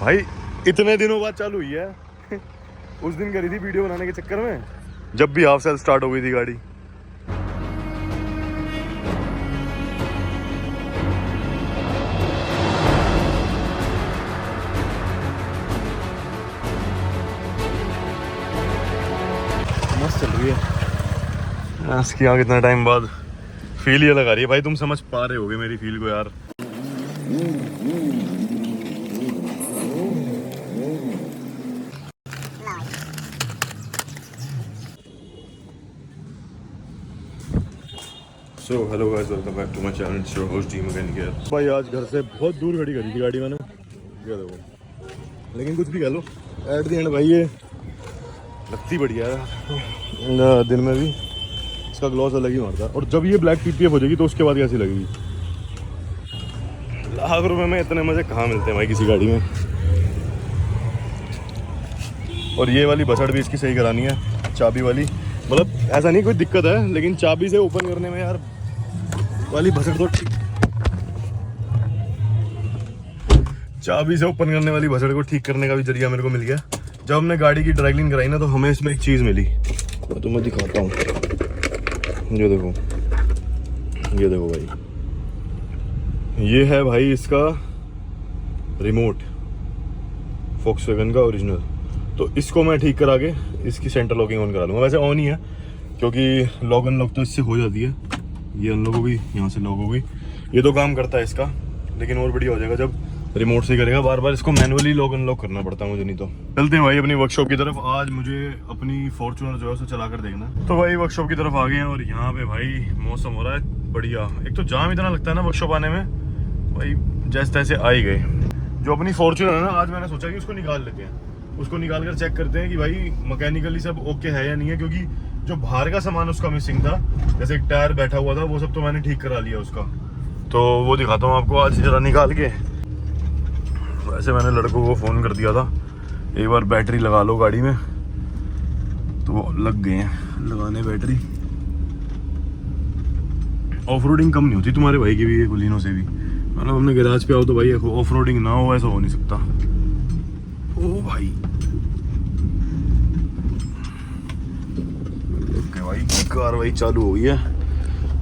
भाई इतने दिनों बाद चालू हुई है। उस दिन करी थी वीडियो बनाने के चक्कर में, जब भी हाफ सेल स्टार्ट हो गई थी गाड़ी। मस्त चल रही है इसकी। यहाँ कितना टाइम बाद फील ये लगा रही है भाई। तुम समझ पा रहे होगे मेरी फील को यार। So hello guys, welcome back to my channel. It's your host team again here. भाई आज घर से बहुत दूर खड़ी करी थी गाड़ी मैंने, ये देखो। लेकिन कुछ भी कह लो, एट द एंड भाई ये लगती बढ़िया है। दिन में भी इसका ग्लॉस अलग ही मारता है। और जब ये ब्लैक पीपीएफ हो जाएगी तो उसके बाद कैसी लगेगी। लाख रुपए में इतने मजे कहाँ मिलते हैं भाई किसी गाड़ी में। और ये वाली बसड़ भी इसकी सही करानी है, चाबी वाली। मतलब ऐसा नहीं कोई दिक्कत है, लेकिन चाबी से ओपन करने में यार वाली भसड़ तो ठीक, चाबी से ओपन करने वाली भसड़ को ठीक करने का भी जरिया मेरे को मिल गया। जब हमने गाड़ी की ड्राई क्लीन कराई ना, तो हमें इसमें एक चीज़ मिली, मैं तुम्हें दिखाता हूँ। ये देखो, ये देखो भाई, ये है भाई इसका रिमोट, वोक्सवैगन का ओरिजिनल। तो इसको मैं ठीक करा के इसकी सेंटर लॉकिंग ऑन करा लूँगा। वैसे ऑन ही है, क्योंकि लॉक अनलॉक तो इससे हो जाती है। ये अनलॉक हो गई, यहाँ से लॉक हो गई। ये तो काम करता है इसका, लेकिन और बढ़िया हो जाएगा जब रिमोट से करेगा। बार बार इसको मैनुअली लॉक अनलॉक करना पड़ता है मुझे, नहीं तो। चलते हैं भाई अपनी वर्कशॉप की तरफ। आज मुझे अपनी फॉर्च्यूनर जो है उसे चला कर देखना। तो भाई वर्कशॉप की तरफ आ गए हैं, और यहाँ पे भाई मौसम हो रहा है बढ़िया। एक तो जाम इतना लगता है ना वर्कशॉप आने में भाई, जैसे तैसे आ ही गए। जो अपनी फॉर्च्यूनर है ना, आज मैंने सोचा कि उसको निकाल लेते हैं। उसको निकाल कर चेक करते हैं कि भाई मैकेनिकली सब ओके है या नहीं है। क्योंकि जो बाहर का सामान उसका मिसिंग था, जैसे एक टायर बैठा हुआ था, वो सब तो मैंने ठीक करा लिया उसका। तो वो दिखाता हूँ आपको आज जरा निकाल के। वैसे मैंने लड़कों को फ़ोन कर दिया था, एक बार बैटरी लगा लो गाड़ी में, तो वो लग गए हैं लगाने बैटरी। ऑफ रोडिंग कम नहीं होती तुम्हारे भाई की भी, बुलिनो से भी। मतलब अपने गैराज पे आओ तो भाई ऑफ रोडिंग ना हो, ऐसा हो नहीं सकता। ओ भाई, ओके भाई, कार्रवाई चालू हो गई है।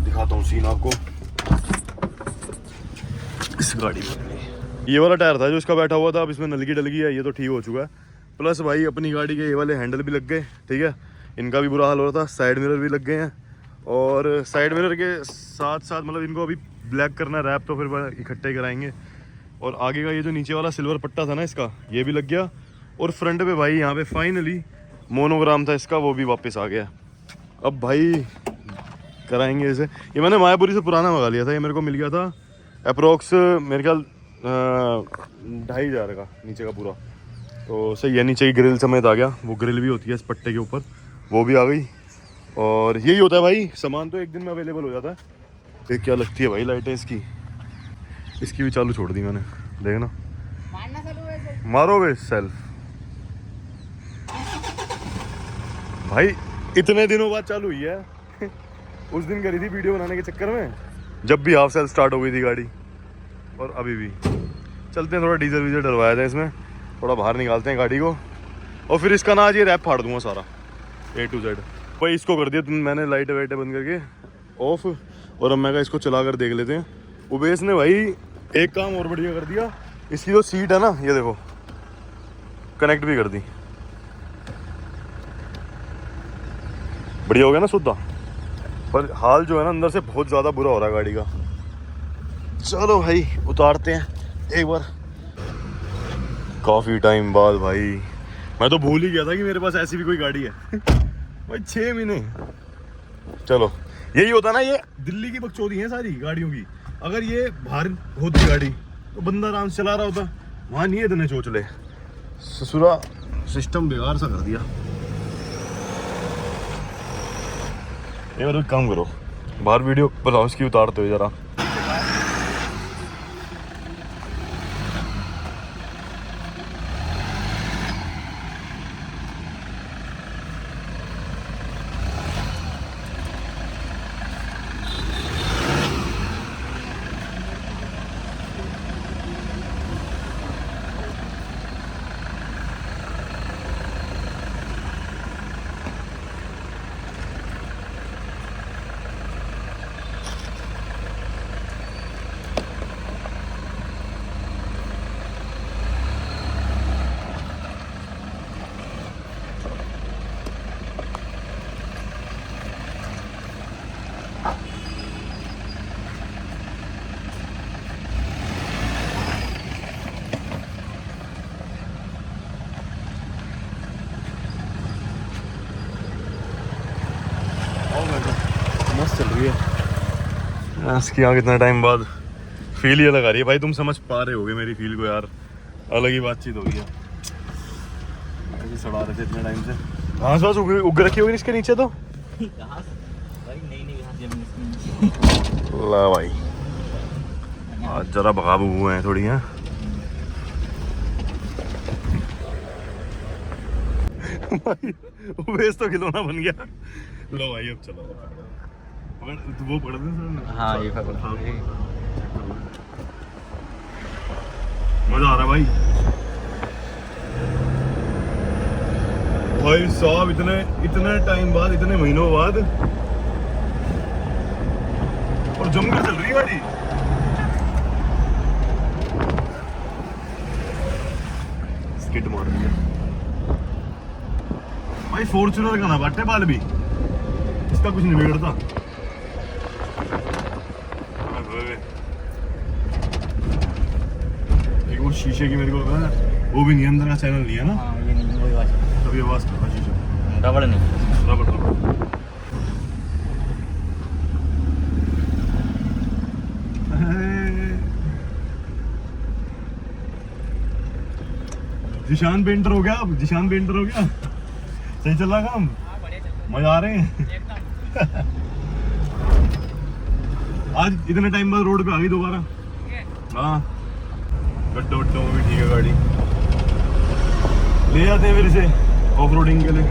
दिखाता हूँ सीन आपको इस गाड़ी में। ये वाला टायर था जो इसका बैठा हुआ था, अब इसमें नलकी डल गई है, ये तो ठीक हो चुका है। प्लस भाई अपनी गाड़ी के ये वाले हैंडल भी लग गए, ठीक है। इनका भी बुरा हाल हो रहा था। साइड मिरर भी लग गए हैं, और साइड मिरर के साथ साथ मतलब इनको अभी ब्लैक करना, रैप तो फिर इकट्ठे कराएंगे। और आगे का ये जो नीचे वाला सिल्वर पट्टा था ना इसका, ये भी लग गया। और फ्रंट पे भाई यहाँ पे फाइनली मोनोग्राम था इसका, वो भी वापस आ गया। अब भाई कराएंगे इसे। ये मैंने मायापुरी से पुराना मंगा लिया था, ये मेरे को मिल गया था अप्रोक्स मेरे ख्याल 2,500 का नीचे का पूरा। तो सही है, नीचे की ग्रिल समेत आ गया। वो ग्रिल भी होती है इस पट्टे के ऊपर, वो भी आ गई। और यही होता है भाई, सामान तो एक दिन में अवेलेबल हो जाता है। ये क्या लगती है भाई लाइटें इसकी। इसकी भी चालू छोड़ दी मैंने, देखना। मारो वे सेल्फ भाई, इतने दिनों बाद चालू हुई है। उस दिन करी थी वीडियो बनाने के चक्कर में, जब भी हाफ सेल स्टार्ट हो गई थी गाड़ी। और अभी भी चलते हैं, थोड़ा डीजल वीजल डलवाया था इसमें, थोड़ा बाहर निकालते हैं गाड़ी को। और फिर इसका ना आज ये रैप फाड़ दूंगा सारा A to Z। भाई इसको कर दिया मैंने लाइटें वाइटें बंद करके ऑफ। और अब मैं इसको चला कर देख लेते हैं। उबेस ने भाई एक काम और बढ़िया कर दिया, इसकी जो सीट है ना, ये देखो कनेक्ट भी कर दी। बढ़िया हो गया ना सुद्धा। पर हाल जो है ना अंदर से बहुत ज़्यादा बुरा हो रहा है गाड़ी का। चलो भाई उतारते हैं एक बार। काफ़ी टाइम बाद भाई, मैं तो भूल ही गया था कि मेरे पास ऐसी भी कोई गाड़ी है। भाई 6 महीने। चलो यही होता ना, ये दिल्ली की बकचोदी है सारी गाड़ियों की। अगर ये बाहर होती गाड़ी तो बंदा आराम से चला रहा होता, वहाँ नहीं है इतने चोचले। ससुरा सिस्टम बेकार सा कर दिया। एक काम करो, बाहर वीडियो बनाओ इसकी, उतारते हो जरा। इसकी यहाँ कितना टाइम बाद फील ये लगा रही है भाई, तुम समझ पा रहे होगे मेरी फील को यार, अलग ही बातचीत हो गई है। ऐसे सड़ा रहे थे इतने टाइम से, घास वास उग रखी होगी इसके नीचे तो। ला भाई आज जरा बगाब हुए हैं थोड़ी हैं। भाई वेस्ट तो खिलौना बन गया। लो भाई अब चलो वो पकड़ दे। हाँ ये पकड़, मजा आ रहा भाई। भाई साहब इतने टाइम बाद, इतने महीनों बाद, और जमकर चल रही है गाड़ी। स्किड मार रही है भाई। फॉर्च्यूनर का ना बाटे बाल भी, इसका कुछ नहीं बिगड़ता। एक वो शीशे की मेरे को लगा वो भी नहीं, अंदर का चैनल नहीं है ना। हाँ, ये नहीं, वही आवाज तभी आवाज कर रहा शीशा। रबड़ नहीं, रबड़। जिशान पेंटर हो गया, अब जिशान पेंटर हो गया। सही चल रहा काम, मजा आ रहे हैं। आज इतने टाइम बाद रोड पे आ गई दोबारा। हाँ गड्ढे वड्ढों में भी ठीक है गाड़ी, ले जाते हैं फिर इसे ऑफ रोडिंग के लिए।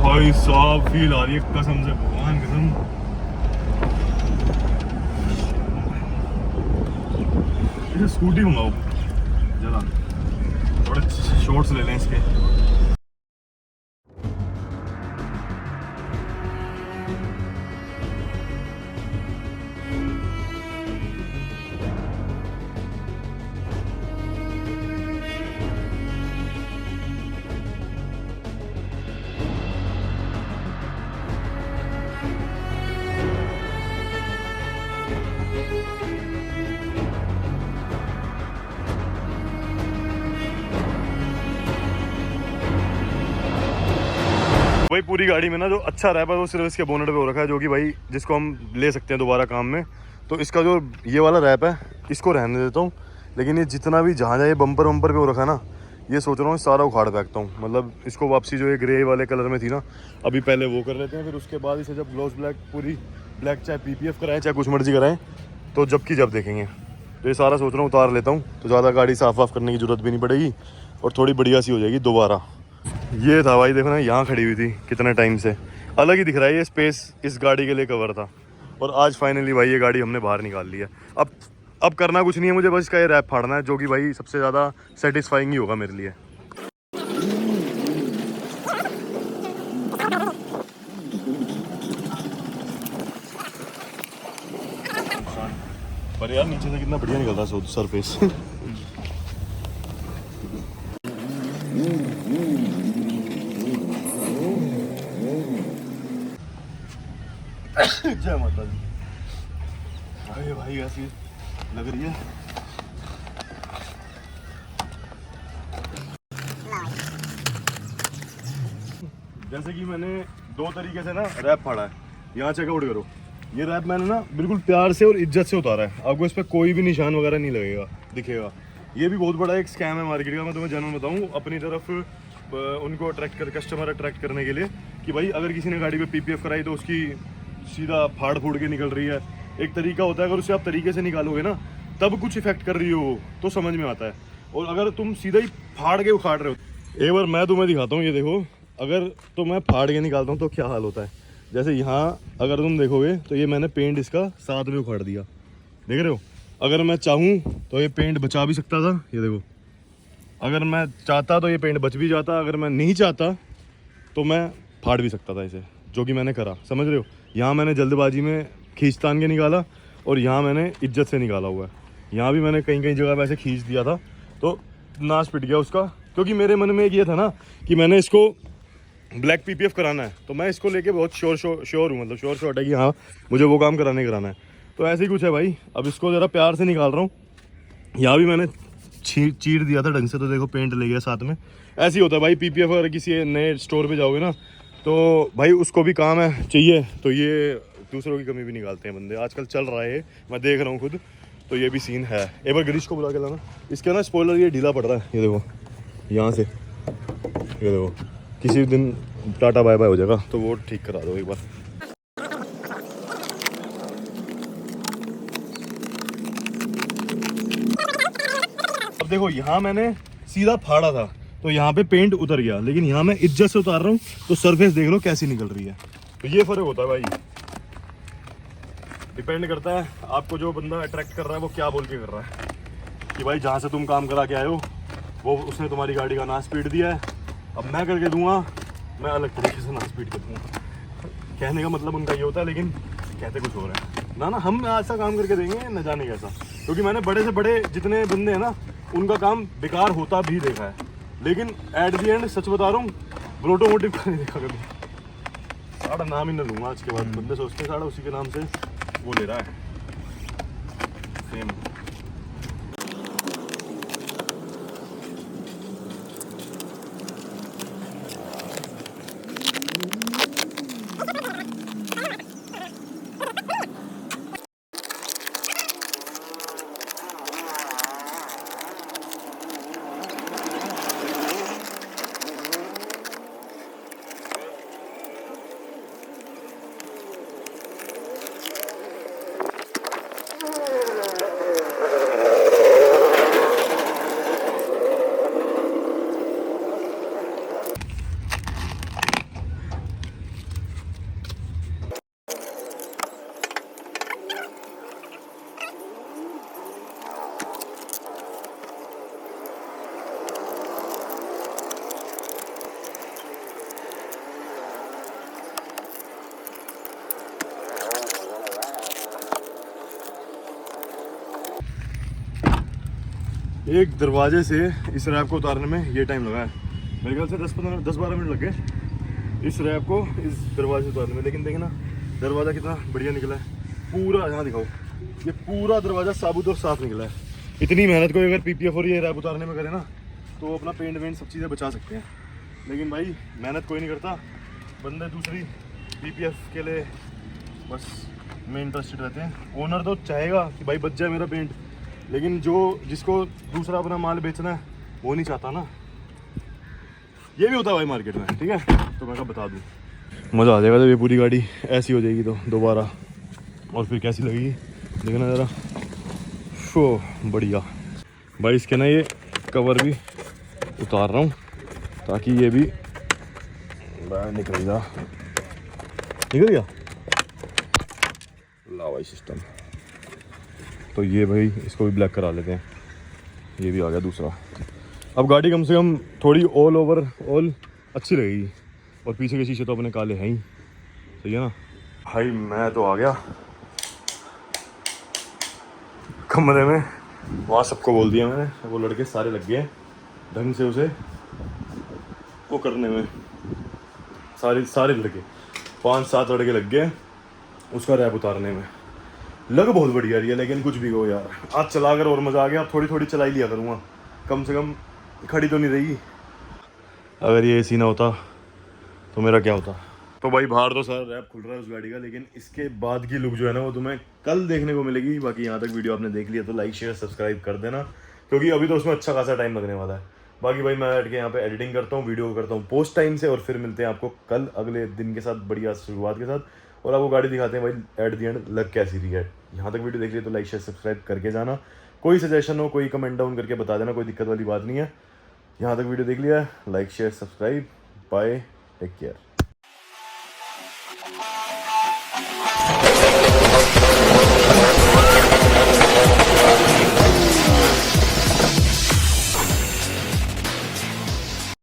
भाई साहब फील आ रही है कसम से, भगवान कसम। इसे स्कूटी मंगाओ जरा, थोड़े शॉर्ट्स ले लें इसके। भाई पूरी गाड़ी में ना जो अच्छा रैप है वो सिर्फ इसके बोनेट पे हो रखा है, जो कि भाई जिसको हम ले सकते हैं दोबारा काम में। तो इसका जो ये वाला रैप है इसको रहने देता हूँ, लेकिन ये जितना भी जहाँ ये बम्पर वम्पर पे हो रखा है ना, ये सोच रहा हूँ सारा उखाड़ फेंकता हूँ। मतलब इसको वापसी जो ये ग्रे वाले कलर में थी ना, अभी पहले वो कर लेते हैं, फिर उसके बाद इसे जब ग्लॉस ब्लैक पूरी ब्लैक चाहे PPF कराएं चाहे कुछ मर्जी कराएं, तो जब की जब देखेंगे। तो ये सारा सोच रहा हूँ उतार लेता हूँ, तो ज़्यादा गाड़ी साफ़ वाफ करने की ज़रूरत भी नहीं पड़ेगी और थोड़ी बढ़िया सी हो जाएगी दोबारा। ये था भाई, देखो ना यहाँ खड़ी हुई थी कितने टाइम से, अलग ही दिख रहा है ये स्पेस इस गाड़ी के लिए कवर था। और आज फाइनली भाई ये गाड़ी हमने बाहर निकाल ली है। अब करना कुछ नहीं है मुझे, बस इसका ये रैप फाड़ना है, जो कि भाई सबसे ज़्यादा सेटिस्फाइंग ही होगा मेरे लिए। पर यार नीचे से कितना बढ़िया निकल रहा है सरफेस। जय माता दी। अरे भाई ऐसी लग रही है। जैसे कि मैंने दो तरीके से ना रैप फाड़ा है, यहाँ चेकआउट करो। ये रैप मैंने ना बिल्कुल प्यार से और इज्जत से उतारा है, आपको इस पर कोई भी निशान वगैरह नहीं लगेगा दिखेगा। ये भी बहुत बड़ा एक स्कैम है मार्केट का, मैं तुम्हें जनरल बताऊँ अपनी तरफ उनको अट्रैक्ट कर, कस्टमर अट्रैक्ट करने के लिए कि भाई अगर किसी ने गाड़ी पे PPF कराई तो उसकी सीधा फाड़ फूड़ के निकल रही है। एक तरीका होता है, अगर उसे आप तरीके से निकालोगे ना तब कुछ इफेक्ट कर रही हो तो समझ में आता है, और अगर तुम सीधा ही फाड़ के उखाड़ रहे हो। एक बार मैं तुम्हें दिखाता हूँ, ये देखो, अगर तो मैं फाड़ के निकालता हूँ तो क्या हाल होता है। जैसे यहाँ अगर तुम देखोगे तो ये मैंने पेंट इसका साथ में उखाड़ दिया, देख रहे हो। अगर मैं चाहूँ तो ये पेंट बचा भी सकता था, ये देखो। अगर मैं चाहता तो ये पेंट बच भी जाता, अगर मैं नहीं चाहता तो मैं फाड़ भी सकता था इसे, जो कि मैंने करा, समझ रहे हो। यहाँ मैंने जल्दबाजी में खींचतान के निकाला और यहाँ मैंने इज्जत से निकाला हुआ है। यहाँ भी मैंने कहीं कहीं जगह पे ऐसे खींच दिया था तो नाश पिट गया उसका, क्योंकि मेरे मन में एक ये था ना कि मैंने इसको ब्लैक PPF कराना है, तो मैं इसको लेके बहुत श्योर हूँ, मतलब श्योर शॉट है कि हाँ मुझे वो काम कराना है। तो ऐसे ही कुछ है भाई। अब इसको ज़रा प्यार से निकाल रहा हूँ। यहाँ भी मैंने चीर दिया था ढंग से, तो देखो पेंट ले गया साथ में। ऐसे ही होता है भाई PPF। अगर किसी नए स्टोर पे जाओगे ना तो भाई उसको भी काम है चाहिए, तो ये दूसरों की कमी भी निकालते हैं बंदे, आजकल चल रहा है, मैं देख रहा हूँ खुद। तो ये भी सीन है। एक बार गिरीश को बुला के लाना। इसका ना स्पॉइलर ये ढीला पड़ रहा है, ये देखो यहाँ से, ये देखो किसी दिन टाटा बाय बाय हो जाएगा, तो वो ठीक करा दो एक बार। अब देखो यहाँ मैंने सीधा फाड़ा था तो यहाँ पे पेंट उतर गया, लेकिन यहाँ मैं इज्जत से उतार रहा हूँ तो सरफेस देख लो कैसी निकल रही है। तो ये फर्क होता है भाई, डिपेंड करता है आपको जो बंदा अट्रैक्ट कर रहा है वो क्या बोल के कर रहा है कि भाई जहाँ से तुम काम करा के आए हो वो उसने तुम्हारी गाड़ी का ना स्पीड दिया है, अब मैं करके दूंगा, मैं अलग तरीके से ना स्पीड कर दूंगा। कहने का मतलब उनका ये होता है, लेकिन कहते कुछ हो रहा है ना। हम ऐसा काम करके देंगे न जाने कैसा, क्योंकि मैंने बड़े से बड़े जितने बंदे हैं ना उनका काम बेकार होता भी देखा है, लेकिन एट दी एंड सच बता रहा हूँ ऑटोमोटिव का नहीं देखा कभी। साड़ा नाम ही ना लूँगा आज के बाद, बंदे सोचते हैं साड़ा उसी के नाम से वो ले रहा है फेम। एक दरवाजे से इस रैप को उतारने में ये टाइम लगा है, मेरे ख्याल से 10-12 मिनट लग गए इस रैप को इस दरवाजे से उतारने में। लेकिन देखे ना दरवाज़ा कितना बढ़िया निकला है, पूरा यहाँ दिखाओ, ये पूरा दरवाज़ा साबुत और साफ निकला है। इतनी मेहनत को अगर PPF और ये रैप उतारने में करे ना तो अपना पेंट वेंट सब चीज़ें बचा सकते हैं, लेकिन भाई मेहनत कोई नहीं करता, बंदे दूसरी PPF के लिए बस में इंटरेस्टेड रहते हैं। ओनर तो चाहेगा कि भाई बच जाए मेरा पेंट, लेकिन जिसको दूसरा अपना माल बेचना है वो नहीं चाहता ना। ये भी होता है भाई मार्केट में, ठीक है। तो मैं बता दूँ मज़ा आ जाएगा जब ये पूरी गाड़ी ऐसी हो जाएगी तो दोबारा, और फिर कैसी लगेगी देखना ज़रा। शो बढ़िया भाई। इसके ना ये कवर भी उतार रहा हूँ ताकि ये भी बाहर निकल गया ला भाई सिस्टम। तो ये भाई इसको भी ब्लैक करा लेते हैं, ये भी आ गया दूसरा। अब गाड़ी कम से कम थोड़ी ऑल अच्छी लगेगी, और पीछे के शीशे तो अपने काले हैं ही, सही है ना भाई। मैं तो आ गया कमरे में, वहाँ सबको बोल दिया मैंने, वो लड़के सारे लग गए ढंग से उसे वो करने में, सारे लड़के 5-7 लड़के लग गए उसका रैप उतारने में। लग बहुत बढ़िया रही है, लेकिन कुछ भी हो यार, आज चला कर और मज़ा आ गया। अब थोड़ी थोड़ी चला ही लिया करूँगा, कम से कम खड़ी तो नहीं रही। अगर ये AC ना होता तो मेरा क्या होता। तो भाई बाहर तो सारा रैप खुल रहा है उस गाड़ी का, लेकिन इसके बाद की लुक जो है ना वो तुम्हें कल देखने को मिलेगी। बाकी यहाँ तक वीडियो आपने देख लिया तो लाइक शेयर सब्सक्राइब कर देना, क्योंकि अभी तो उसमें अच्छा खासा टाइम लगने वाला है। बाकी भाई मैं बैठ के यहाँ पे एडिटिंग करता हूँ, वीडियो करता हूँ पोस्ट टाइम से, और फिर मिलते हैं आपको कल अगले दिन के साथ, बढ़िया शुरुआत के साथ, और आपको गाड़ी दिखाते हैं भाई एट दी एंड लग कैसी रही है। यहाँ तक वीडियो देख लिया तो लाइक शेयर सब्सक्राइब करके जाना। कोई सजेशन हो, कोई कमेंट डाउन करके बता देना, कोई दिक्कत वाली बात नहीं है। यहाँ तक वीडियो देख लिया, like share subscribe, bye, take care.